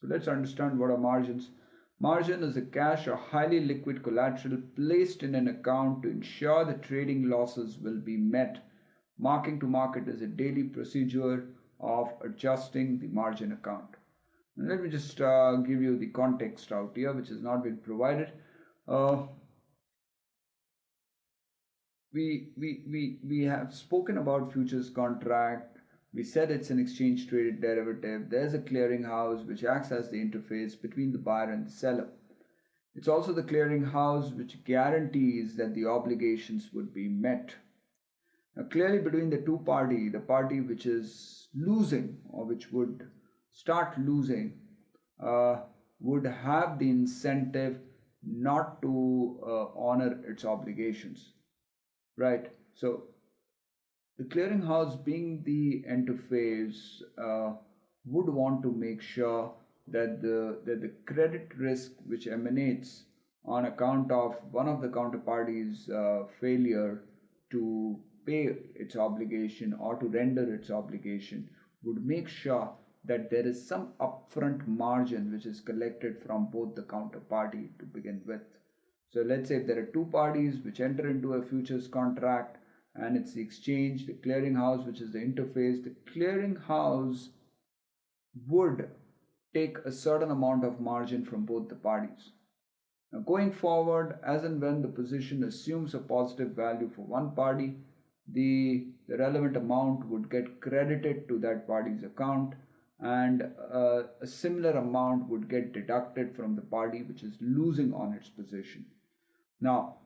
So let's understand what are margins. Margin is a cash or highly liquid collateral placed in an account to ensure the trading losses will be met. Marking to market is a daily procedure of adjusting the margin account. And let me just give you the context out here, which has not been provided. We have spoken about futures contract. We said it's an exchange traded derivative. There's a clearinghouse which acts as the interface between the buyer and the seller. It's also the clearinghouse which guarantees that the obligations would be met. Now, clearly between the two parties, the party which is losing or which would start losing would have the incentive not to honor its obligations. Right. So the clearinghouse, being the interface, would want to make sure that the credit risk which emanates on account of one of the counterparties' failure to pay its obligation or to render its obligation would make sure that there is some upfront margin which is collected from both the counterparty to begin with. So let's say if there are two parties which enter into a futures contract and it's the exchange, the clearinghouse, which is the interface, the clearinghouse would take a certain amount of margin from both the parties. Now going forward, as and when the position assumes a positive value for one party, the relevant amount would get credited to that party's account, and a similar amount would get deducted from the party which is losing on its position. Now,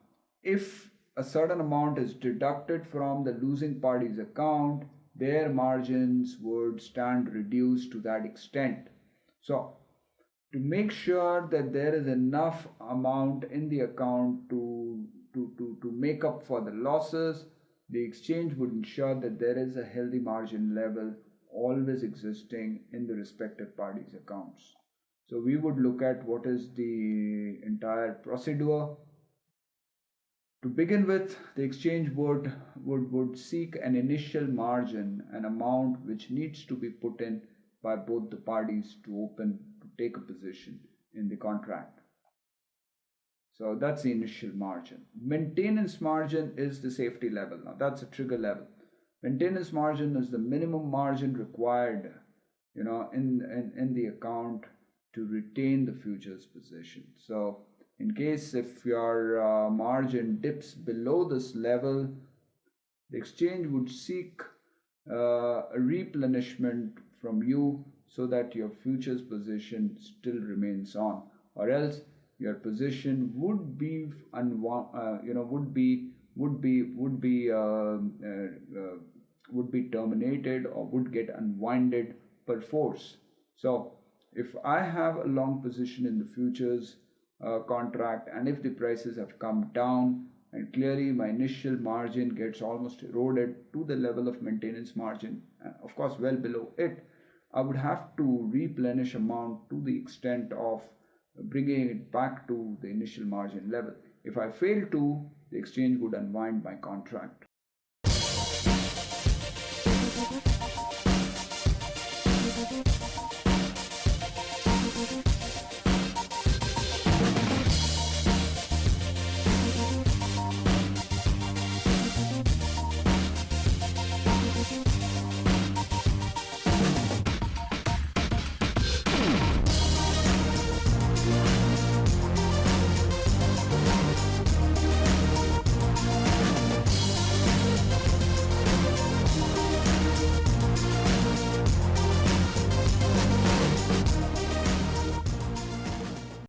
if a certain amount is deducted from the losing party's account, their margins would stand reduced to that extent. So, to make sure that there is enough amount in the account to make up for the losses, the exchange would ensure that there is a healthy margin level always existing in the respective parties' accounts. So we would look at what is the entire procedure. To begin with, the exchange would seek an initial margin, an amount which needs to be put in by both the parties to take a position in the contract. So that's the initial margin. Maintenance margin is the safety level. Now that's a trigger level. Maintenance margin is the minimum margin required, in the account to retain the futures position. So in case if your margin dips below this level, the exchange would seek a replenishment from you so that your futures position still remains on, or else your position would be terminated or would get unwinded per force. So if I have a long position in the futures contract, and if the prices have come down and clearly my initial margin gets almost eroded to the level of maintenance margin, of course well below it, I would have to replenish amount to the extent of bringing it back to the initial margin level. If I fail to, the exchange would unwind my contract.